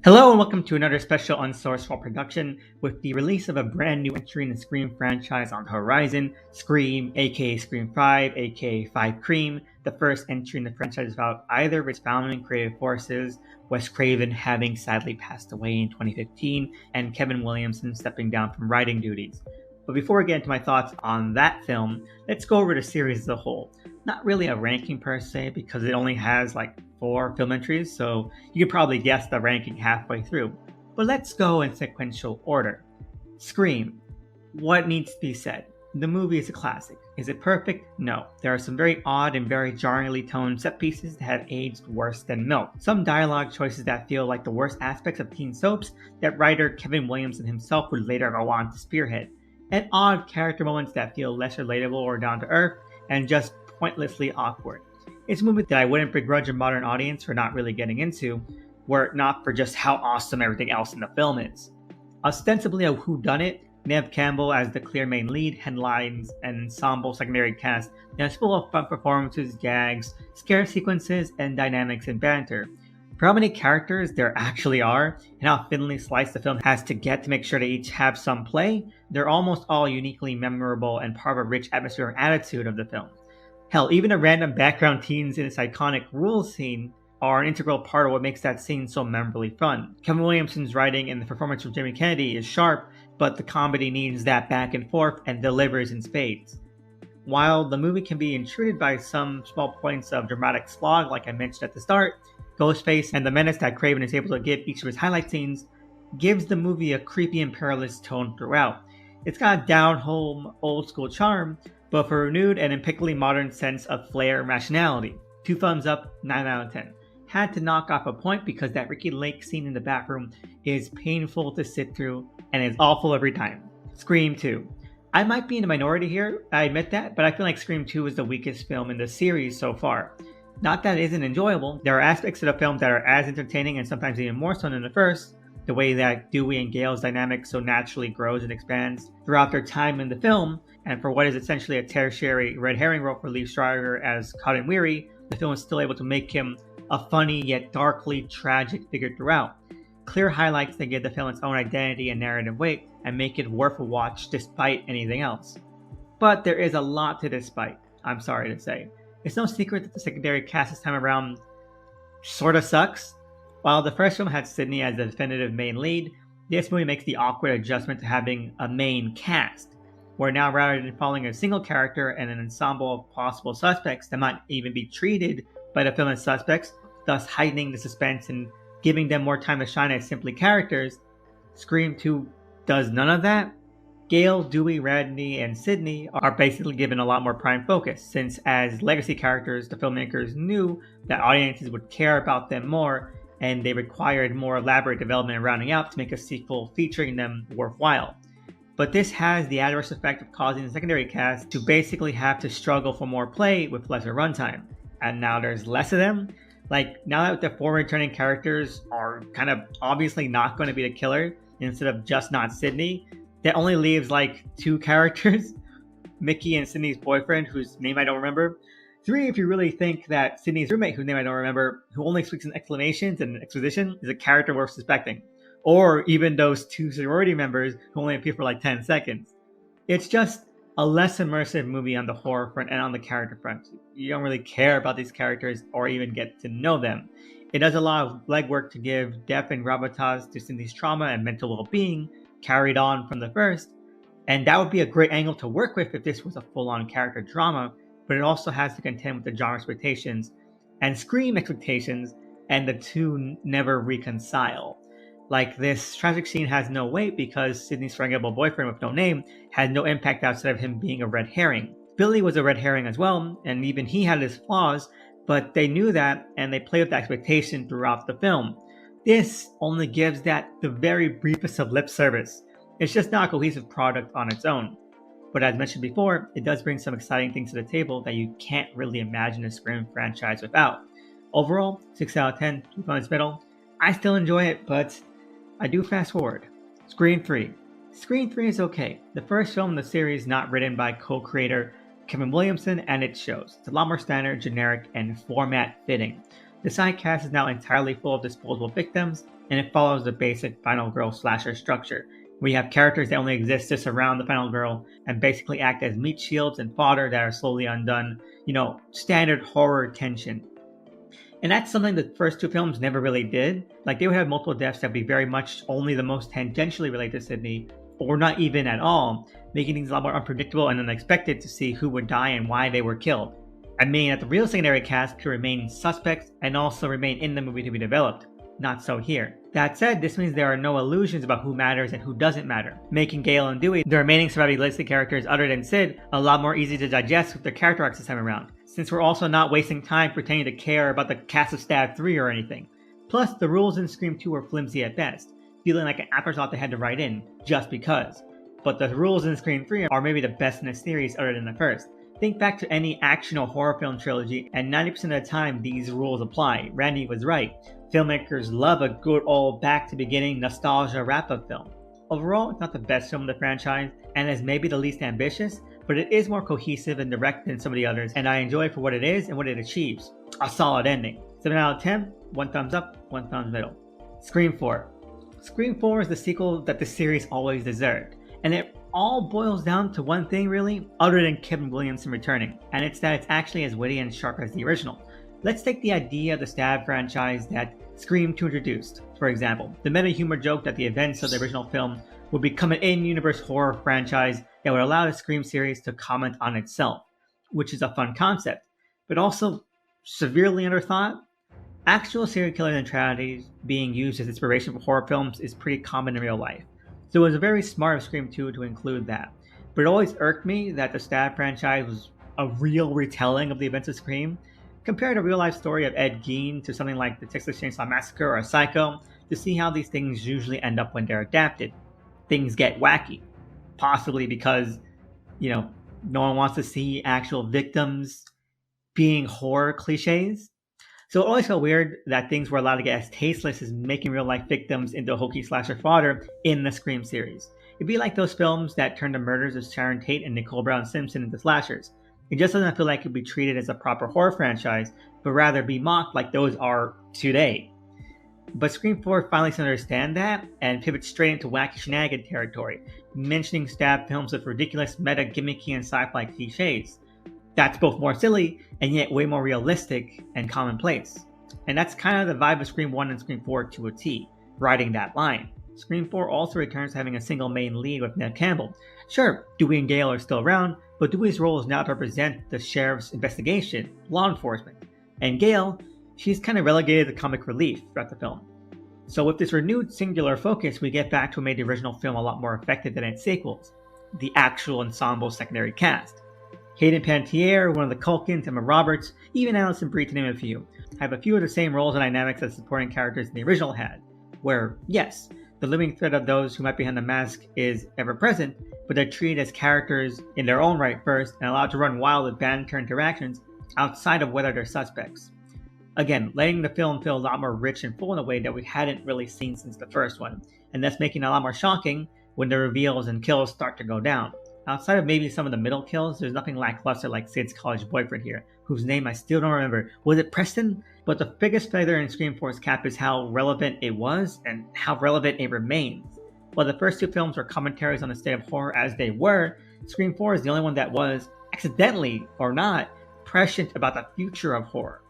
Hello and welcome to another special Unsourced Wall production. With the release of a brand new entry in the Scream franchise on the horizon, Scream, aka Scream 5, aka 5 Cream, the first entry in the franchise without either of its founding creative forces, Wes Craven having sadly passed away in 2015, and Kevin Williamson stepping down from writing duties. But before we get into my thoughts on that film, let's go over the series as a whole. Not really a ranking per se, because it only has like 4 film entries, so you could probably guess the ranking halfway through. But let's go in sequential order. Scream. What needs to be said? The movie is a classic. Is it perfect? No. There are some very odd and very jarringly toned set pieces that have aged worse than milk. Some dialogue choices that feel like the worst aspects of teen soaps that writer Kevin Williamson himself would later go on to spearhead. And odd character moments that feel less relatable or down to earth and just pointlessly awkward. It's a movie that I wouldn't begrudge a modern audience for not really getting into, were it not for just how awesome everything else in the film is. Ostensibly a whodunit, Neve Campbell as the clear main lead headlines an ensemble secondary cast that's full of fun performances, gags, scare sequences, and dynamics and banter. For how many characters there actually are, and how thinly sliced the film has to get to make sure they each have some play, they're almost all uniquely memorable and part of a rich atmosphere and attitude of the film. Hell, even the random background teens in this iconic rules scene are an integral part of what makes that scene so memorably fun. Kevin Williamson's writing and the performance from Jamie Kennedy is sharp, but the comedy needs that back and forth and delivers in spades. While the movie can be intruded by some small points of dramatic slog, like I mentioned at the start, Ghostface and the menace that Craven is able to give each of his highlight scenes gives the movie a creepy and perilous tone throughout. It's got a down-home, old-school charm, but with a renewed and impeccably modern sense of flair and rationality. 2 thumbs up, 9 out of 10. Had to knock off a point because that Ricky Lake scene in the bathroom is painful to sit through and is awful every time. Scream 2. I might be in the minority here, I admit that, but I feel like Scream 2 is the weakest film in the series so far. Not that it isn't enjoyable, there are aspects of the film that are as entertaining and sometimes even more so than the first. The way that Dewey and Gale's dynamic so naturally grows and expands throughout their time in the film, and for what is essentially a tertiary red herring role for Lee Strider as Cotton Weary, the film is still able to make him a funny yet darkly tragic figure throughout. Clear highlights that give the film its own identity and narrative weight and make it worth a watch despite anything else. But there is a lot to despite, I'm sorry to say. It's no secret that the secondary cast this time around sorta sucks. While the first film had Sidney as the definitive main lead, this movie makes the awkward adjustment to having a main cast, where now rather than following a single character and an ensemble of possible suspects that might even be treated by the film as suspects, thus heightening the suspense and giving them more time to shine as simply characters, Scream 2 does none of that. Gale, Dewey, Radney, and Sidney are basically given a lot more prime focus, since as legacy characters, the filmmakers knew that audiences would care about them more, and they required more elaborate development and rounding out to make a sequel featuring them worthwhile. But this has the adverse effect of causing the secondary cast to basically have to struggle for more play with lesser runtime. And now there's less of them. Like, now that the 4 returning characters are kind of obviously not going to be the killer, instead of just not Sidney, that only leaves like 2 characters, Mickey and Sidney's boyfriend, whose name I don't remember. 3, if you really think that Sidney's roommate, whose name I don't remember, who only speaks in exclamations and exposition, is a character worth suspecting. Or even those 2 sorority members who only appear for like 10 seconds. It's just a less immersive movie on the horror front and on the character front. You don't really care about these characters or even get to know them. It does a lot of legwork to give depth and gravitas to Cindy's trauma and mental well-being, carried on from the first, and that would be a great angle to work with if this was a full-on character drama, but it also has to contend with the genre expectations and Scream expectations, and the 2 never reconcile. Like, this tragic scene has no weight because Sidney's forgettable boyfriend with no name had no impact outside of him being a red herring. Billy was a red herring as well, and even he had his flaws, but they knew that and they played with the expectation throughout the film. This only gives that the very briefest of lip service. It's just not a cohesive product on its own. But as mentioned before, it does bring some exciting things to the table that you can't really imagine a Scream franchise without. Overall, 6 out of 10, keep on its middle. I still enjoy it, but I do fast forward. Scream 3. Scream 3 is okay. The first film in the series not written by co-creator Kevin Williamson, and it shows. It's a lot more standard, generic, and format fitting. The side cast is now entirely full of disposable victims, and it follows the basic final girl slasher structure. We have characters that only exist to surround the final girl and basically act as meat shields and fodder that are slowly undone. Standard horror tension. And that's something the first two films never really did. Like, they would have multiple deaths that would be very much only the most tangentially related to Sydney, or not even at all, making things a lot more unpredictable and unexpected to see who would die and why they were killed. I mean that the real secondary cast could remain suspects and also remain in the movie to be developed. Not so here. That said, this means there are no illusions about who matters and who doesn't matter, making Gale and Dewey, the remaining surviving listed characters other than Sid, a lot more easy to digest with their character arcs this time around, since we're also not wasting time pretending to care about the cast of Stab 3 or anything. Plus, the rules in Scream 2 were flimsy at best, feeling like an afterthought they had to write in, just because. But the rules in Scream 3 are maybe the best in the series other than the first. Think back to any action or horror film trilogy, and 90% of the time these rules apply. Randy was right. Filmmakers love a good old back-to-beginning nostalgia wrap-up film. Overall, it's not the best film in the franchise, and is maybe the least ambitious, but it is more cohesive and direct than some of the others, and I enjoy it for what it is and what it achieves. A solid ending. 7 out of 10, 1 thumbs up, 1 thumbs middle. Scream 4. Scream 4 is the sequel that the series always deserved, and it all boils down to one thing really, other than Kevin Williamson returning, and it's that it's actually as witty and sharp as the original. Let's take the idea of the Stab franchise that Scream 2 introduced. For example, the meta-humor joke that the events of the original film would become an in-universe horror franchise that would allow the Scream series to comment on itself, which is a fun concept, but also severely underthought. Actual serial killers and tragedies being used as inspiration for horror films is pretty common in real life, so it was very smart of Scream 2 to include that. But it always irked me that the Stab franchise was a real retelling of the events of Scream. Compare the real-life story of Ed Gein to something like the Texas Chainsaw Massacre or Psycho to see how these things usually end up when they're adapted. Things get wacky. Possibly because, no one wants to see actual victims being horror cliches. So it always felt weird that things were allowed to get as tasteless as making real-life victims into hokey slasher fodder in the Scream series. It'd be like those films that turned the murders of Sharon Tate and Nicole Brown Simpson into slashers. It just doesn't feel like it would be treated as a proper horror franchise, but rather be mocked like those are today. But Scream 4 finally seems to understand that, and pivots straight into wacky shenanigan territory, mentioning Stab films with ridiculous meta gimmicky and sci-fi cliches. That's both more silly, and yet way more realistic and commonplace. And that's kind of the vibe of Scream 1 and Scream 4 to a T, riding that line. Scream 4 also returns to having a single main lead with Neve Campbell. Sure, Dewey and Gale are still around, but Dewey's role is now to represent the sheriff's investigation, law enforcement. And Gale, she's kind of relegated to comic relief throughout the film. So with this renewed singular focus, we get back to what made the original film a lot more effective than its sequels, the actual ensemble secondary cast. Hayden Panettiere, one of the Culkins, Emma Roberts, even Alison Brie to name a few, have a few of the same roles and dynamics as supporting characters in the original had, where, yes, the living thread of those who might be behind the mask is ever present, but they're treated as characters in their own right first and allowed to run wild with banter interactions outside of whether they're suspects. Again, letting the film feel a lot more rich and full in a way that we hadn't really seen since the first one, and thus making it a lot more shocking when the reveals and kills start to go down. Outside of maybe some of the middle kills, there's nothing lackluster like Sid's college boyfriend here, whose name I still don't remember. Was it Preston? But the biggest feather in Scream 4's cap is how relevant it was and how relevant it remains. While the first two films were commentaries on the state of horror as they were, Scream 4 is the only one that was, accidentally or not, prescient about the future of horror.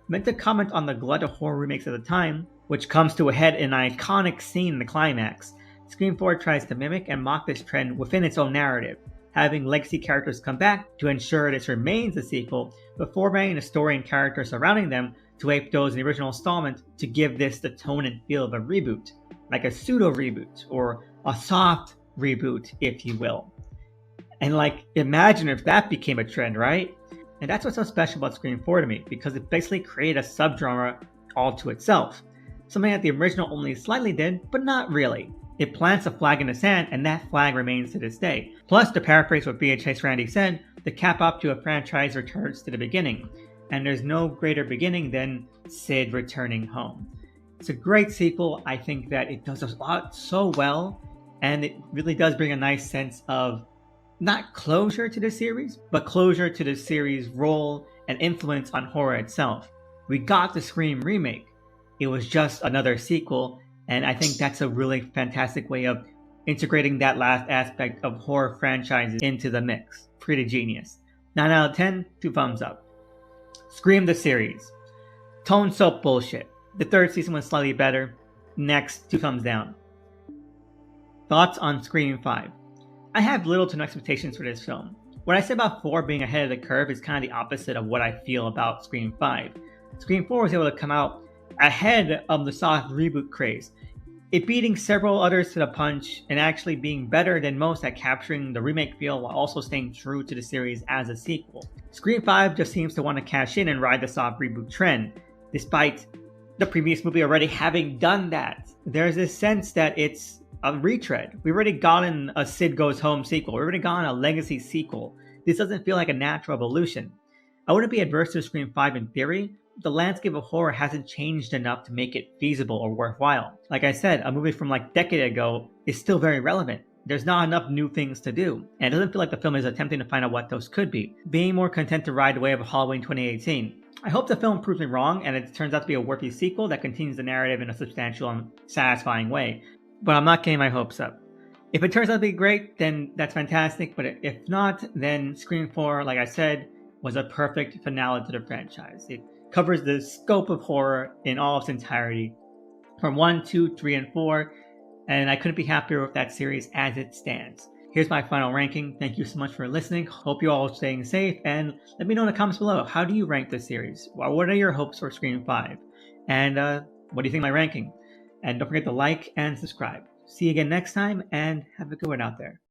Meant to comment on the glut of horror remakes at the time, which comes to a head in an iconic scene in the climax, Scream 4 tries to mimic and mock this trend within its own narrative, having legacy characters come back to ensure this remains a sequel, but formatting the story and characters surrounding them to ape those in the original installment to give this the tone and feel of a reboot, like a pseudo-reboot, or a soft reboot, if you will. And imagine if that became a trend, right? And that's what's so special about Scream 4 to me, because it basically created a subgenre all to itself. Something that the original only slightly did, but not really. It plants a flag in the sand, and that flag remains to this day. Plus, to paraphrase what VHS Randy said, the cap up to a franchise returns to the beginning. And there's no greater beginning than Sid returning home. It's a great sequel. I think that it does a lot so well, and it really does bring a nice sense of not closure to the series, but closure to the series' role and influence on horror itself. We got the Scream remake. It was just another sequel, And I think that's a really fantastic way of integrating that last aspect of horror franchises into the mix. Pretty genius. 9 out of 10, 2 thumbs up. Scream the series. Tone soap bullshit. The third season was slightly better. Next, 2 thumbs down. Thoughts on Scream 5. I have little to no expectations for this film. What I said about 4 being ahead of the curve is kind of the opposite of what I feel about Scream 5. Scream 4 was able to come out ahead of the soft reboot craze, it beating several others to the punch and actually being better than most at capturing the remake feel while also staying true to the series as a sequel. Scream 5 just seems to want to cash in and ride the soft reboot trend, despite the previous movie already having done that. There's this sense that it's a retread. We've already gotten a Sid Goes Home sequel. We've already gotten a Legacy sequel. This doesn't feel like a natural evolution. I wouldn't be adverse to Scream 5 in theory, but the landscape of horror hasn't changed enough to make it feasible or worthwhile. Like I said, a movie from like a decade ago is still very relevant. There's not enough new things to do, and it doesn't feel like the film is attempting to find out what those could be, being more content to ride the wave of Halloween 2018. I hope the film proves me wrong and it turns out to be a worthy sequel that continues the narrative in a substantial and satisfying way, but I'm not getting my hopes up. If it turns out to be great, then that's fantastic, but if not, then Scream 4, like I said, was a perfect finale to the franchise. It covers the scope of horror in all its entirety, from 1, 2, 3, and 4, and I couldn't be happier with that series as it stands. Here's my final ranking. Thank you so much for listening. Hope you all are staying safe, and let me know in the comments below, how do you rank this series? What are your hopes for Scream 5? And what do you think of my ranking? And don't forget to like and subscribe. See you again next time, and have a good one out there.